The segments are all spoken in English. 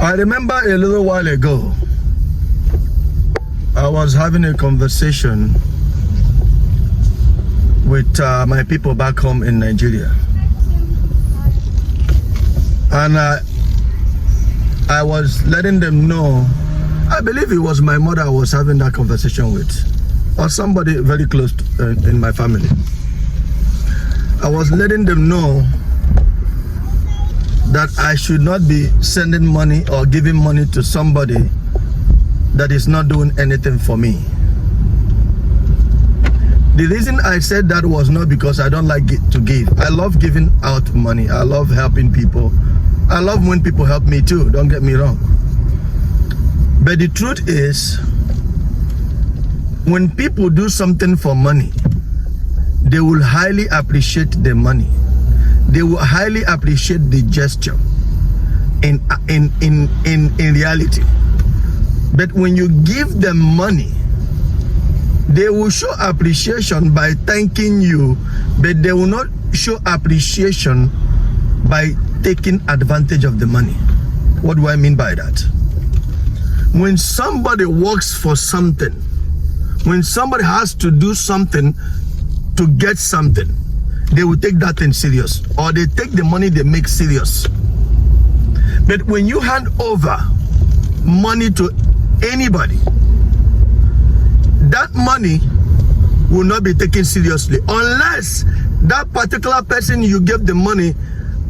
I remember a little while ago, I was having a conversation with my people back home in Nigeria. And I was letting them know, I believe it was my mother I was having that conversation with, or somebody very close to, in my family. I was letting them know that I should not be sending money or giving money to somebody that is not doing anything for me. The reason I said that was not because I don't like to give. I love giving out money. I love helping people. I love when people help me too, don't get me wrong. But the truth is, when people do something for money, they will highly appreciate the money. They will highly appreciate the gesture in reality. But when you give them money, they will show appreciation by thanking you, but they will not show appreciation by taking advantage of the money. What do I mean by that? When somebody works for something, when somebody has to do something to get something, they will take that thing serious, or they take the money they make serious. But when you hand over money to anybody, that money will not be taken seriously unless that particular person you gave the money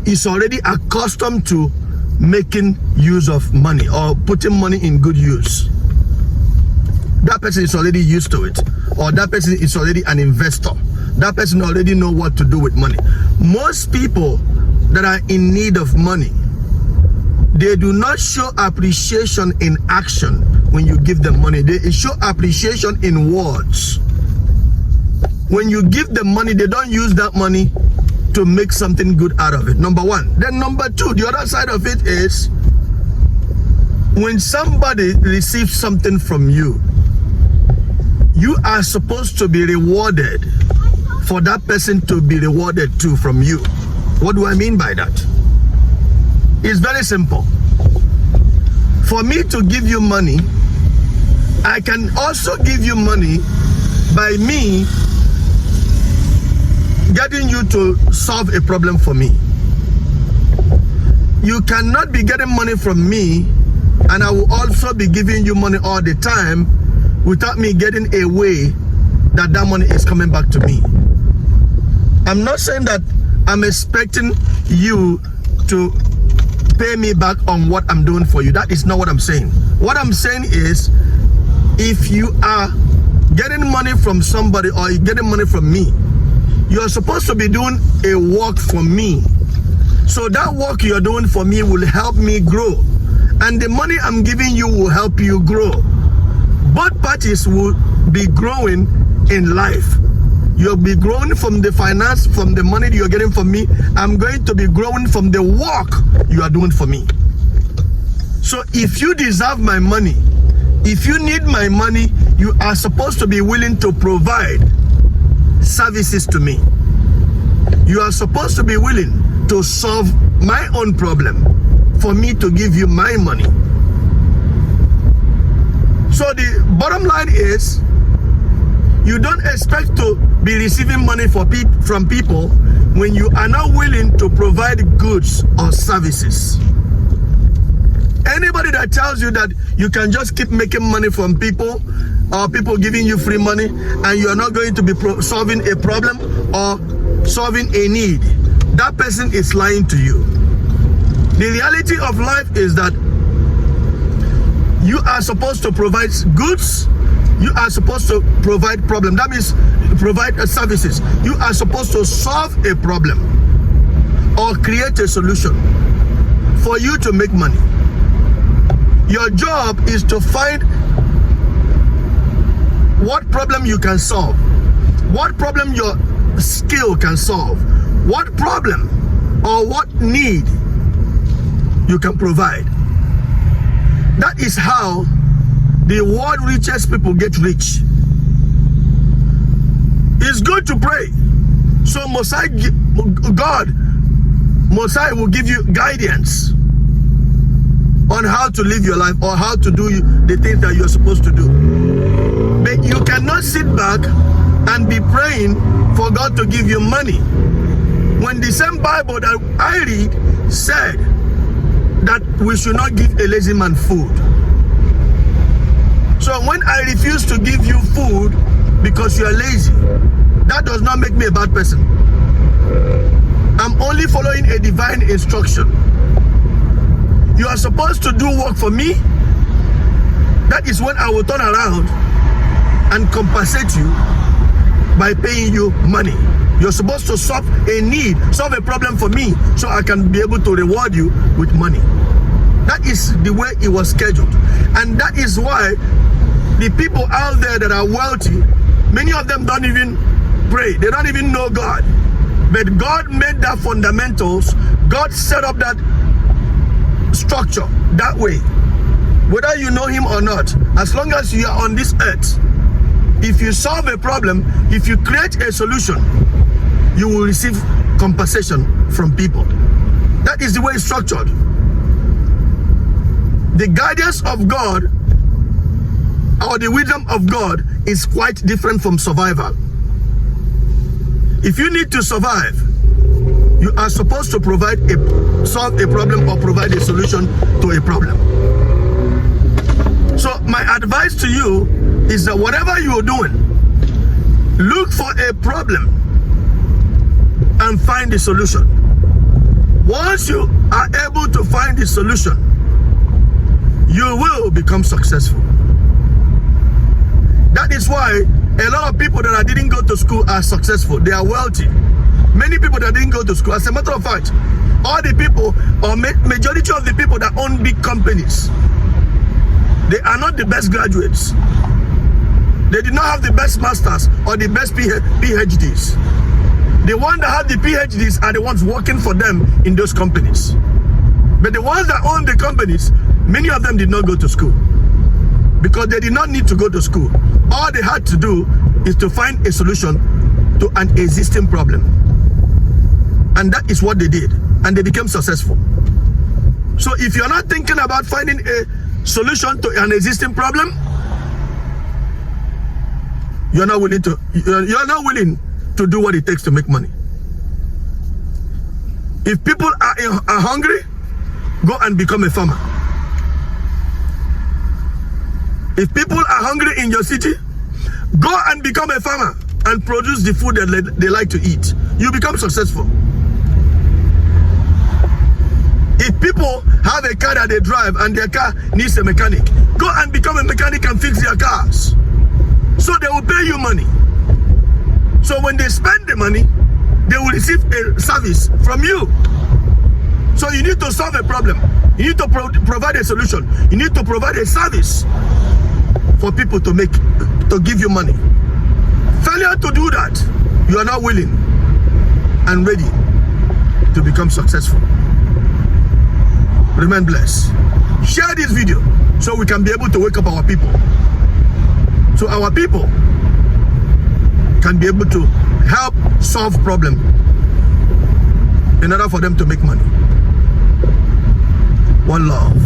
is already accustomed to making use of money or putting money in good use. That person is already used to it, or that person is already an investor. That person already know what to do with money. Most people that are in need of money, they do not show appreciation in action when you give them money. They show appreciation in words. When you give them money, they don't use that money to make something good out of it. Number one. Then number two, the other side of it is, when somebody receives something from you, you are supposed to be rewarded for that person to be rewarded too from you. What do I mean by that? It's very simple. For me to give you money, I can also give you money by me getting you to solve a problem for me. You cannot be getting money from me and I will also be giving you money all the time without me getting a way that that money is coming back to me. I'm not saying that I'm expecting you to pay me back on what I'm doing for you. That is not what I'm saying. What I'm saying is, if you are getting money from somebody or you're getting money from me, you're supposed to be doing a work for me. So that work you're doing for me will help me grow. And the money I'm giving you will help you grow. Both parties will be growing in life. You'll be growing from the finance, from the money you're getting from me. I'm going to be growing from the work you are doing for me. So if you deserve my money, if you need my money, you are supposed to be willing to provide services to me. You are supposed to be willing to solve my own problem for me to give you my money. So the bottom line is, you don't expect to be receiving money from people when you are not willing to provide goods or services. Anybody that tells you that you can just keep making money from people, or people giving you free money, and you are not going to be solving a problem or solving a need, that person is lying to you. The reality of life is that you are supposed to provide goods. You are supposed to provide problem. That means provide services. You are supposed to solve a problem or create a solution for you to make money. Your job is to find what problem you can solve, what problem your skill can solve, what problem or what need you can provide. That is how the world richest people get rich. It's good to pray. So God will give you guidance on on how to live your life or how to do the things that you're supposed to do. But you cannot sit back and be praying for God to give you money when the same Bible that I read said that we should not give a lazy man food. So when I refuse to give you food because you are lazy, that does not make me a bad person. I'm only following a divine instruction. You are supposed to do work for me. That is when I will turn around and compensate you by paying you money. You're supposed to solve a need, solve a problem for me, so I can be able to reward you with money. That is the way it was scheduled. And that is why the people out there that are wealthy, many of them don't even pray. They don't even know God. But God made that fundamentals. God set up that structure that way. Whether you know him or not, as long as you are on this earth, if you solve a problem, if you create a solution, you will receive compensation from people. That is the way it's structured. The guidance of God or the wisdom of God is quite different from survival. If you need to survive, you are supposed to solve a problem or provide a solution to a problem. So my advice to you is that whatever you are doing, look for a problem and find the solution. Once you are able to find the solution, you will become successful. That is why a lot of people that didn't go to school are successful. They are wealthy. Many people that didn't go to school, as a matter of fact, all the people or majority of the people that own big companies, they are not the best graduates. They did not have the best masters or the best PhDs. The ones that have the PhDs are the ones working for them in those companies. But the ones that own the companies, many of them did not go to school because they did not need to go to school. All they had to do is to find a solution to an existing problem. And that is what they did. And they became successful. So if you're not thinking about finding a solution to an existing problem, you're not willing to do what it takes to make money. If people are hungry, go and become a farmer. If people are hungry in your city, go and become a farmer and produce the food that they like to eat. You become successful. If people have a car that they drive and their car needs a mechanic, go and become a mechanic and fix their cars. So they will pay you money. So when they spend the money, they will receive a service from you. So you need to solve a problem. You need to provide a solution. You need to provide a service for people to give you money. Failure to do that, you are not willing and ready to become successful. Remain blessed. Share this video so we can be able to wake up our people. So our people can be able to help solve problems in order for them to make money. One love.